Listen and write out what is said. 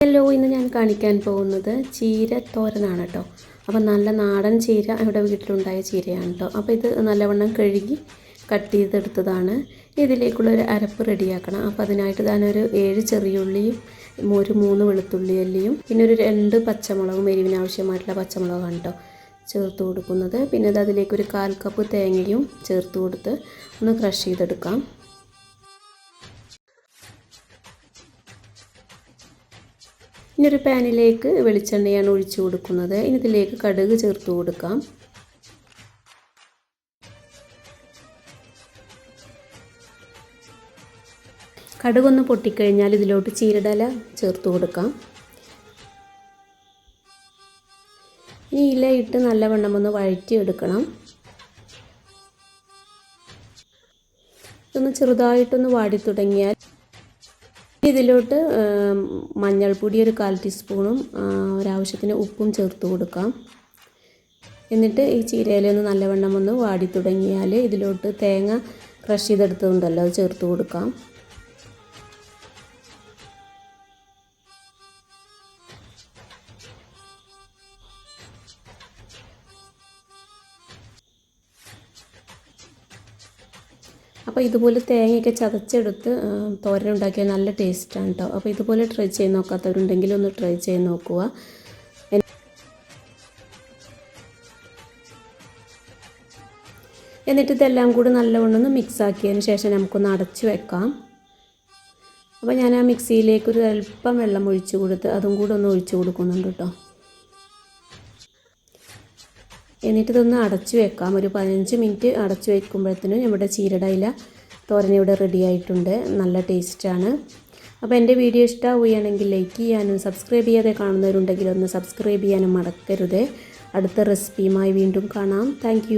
Hello, ഇന്ന് ഞാൻ കാണിക്കാൻ പോകുന്നത് ചീര തോരനാണ് കേട്ടോ. അപ്പോൾ നല്ല നാടൻ ചീര ഇവിടെ വീട്ടിലുണ്ടായ ചീരയാണ് കേട്ടോ. അപ്പോൾ ഇത് നല്ലവണ്ണം കഴുകി കട്ട് ചെയ്തെടുത്തതാണ്. ഇതിലേക്കുള്ളൊരു അരപ്പ് റെഡിയാക്കണം. അപ്പോൾ അതിനായിട്ട് ഞാനൊരു 7 ചെറിയുള്ളിയും ഒരു 3 വെളുത്തുള്ളി അല്ലിയും പിന്നെ ഒരു 2 പച്ചമുളകും, എരിവിന് ആവശ്യമായിട്ടുള്ള പച്ചമുളകാണ് കേട്ടോ ചേർത്ത് കൊടുക്കുന്നത്. പിന്നെ അതിലേക്കൊരു 1/4 കപ്പ് തേങ്ങയും ചേർത്ത് കൊടുത്ത് ഒന്ന് ക്രഷ് ചെയ്തെടുക്കാം. ഇനി ഒരു പാനിലേക്ക് വെളിച്ചെണ്ണയാണ് ഒഴിച്ചു കൊടുക്കുന്നത്. ഇനി ഇതിലേക്ക് കടുക് ചേർത്ത് കൊടുക്കാം. കടുകൊന്ന് പൊട്ടിക്കഴിഞ്ഞാൽ ഇതിലോട്ട് ചീരടല ചേർത്ത് കൊടുക്കാം. ഇനി ഇല ഇട്ട് നല്ലവണ്ണം ഒന്ന് വഴറ്റിയെടുക്കണം. ഇതൊന്ന് ചെറുതായിട്ടൊന്ന് വാടി തുടങ്ങിയാൽ ഇതിലോട്ട് മഞ്ഞൾപ്പൊടി ഒരു 1/4 ടീസ്പൂണും ഒരാവശ്യത്തിന് ഉപ്പും ചേർത്ത് കൊടുക്കാം. എന്നിട്ട് ഈ ചീരയിലൊന്ന് നല്ലവണ്ണം ഒന്ന് വാടി തുടങ്ങിയാൽ ഇതിലോട്ട് തേങ്ങ ക്രഷ് ചെയ്തെടുത്തതുണ്ടല്ലോ അത് ചേർത്ത് കൊടുക്കാം. അപ്പോൾ ഇതുപോലെ തേങ്ങയൊക്കെ ചതച്ചെടുത്ത് തോരൻ ഉണ്ടാക്കിയാൽ നല്ല ടേസ്റ്റാണ് കേട്ടോ. അപ്പോൾ ഇതുപോലെ ട്രൈ ചെയ്ത് നോക്കാത്തവരുണ്ടെങ്കിൽ ഒന്ന് ട്രൈ ചെയ്ത് നോക്കുക. എന്നിട്ട് ഇതെല്ലാം കൂടി നല്ലവണ്ണം മിക്സ് ആക്കിയതിന് ശേഷം നമുക്കൊന്ന് അടച്ചു വെക്കാം. അപ്പോൾ ഞാൻ ആ മിക്സിയിലേക്ക് ഒരു അല്പം വെള്ളം ഒഴിച്ചു കൊടുത്ത് അതും കൂടെ ഒന്ന് ഒഴിച്ചു കൊടുക്കുന്നുണ്ട് കേട്ടോ. എന്നിട്ടിതൊന്ന് അടച്ചു വെക്കാം. ഒരു 15 മിനിറ്റ് അടച്ചു വയ്ക്കുമ്പോഴത്തേനും നമ്മുടെ ചീരയുടെ ഇല തോരൻ ഇവിടെ റെഡി ആയിട്ടുണ്ട്. നല്ല ടേസ്റ്റാണ്. അപ്പോൾ എൻ്റെ വീഡിയോ ഇഷ്ടമാവുകയാണെങ്കിൽ ലൈക്ക് ചെയ്യാനും സബ്സ്ക്രൈബ് ചെയ്യാതെ കാണുന്നവരുണ്ടെങ്കിൽ ഒന്ന് സബ്സ്ക്രൈബ് ചെയ്യാനും മറക്കരുത്. അടുത്ത റെസിപ്പിയുമായി വീണ്ടും കാണാം. താങ്ക്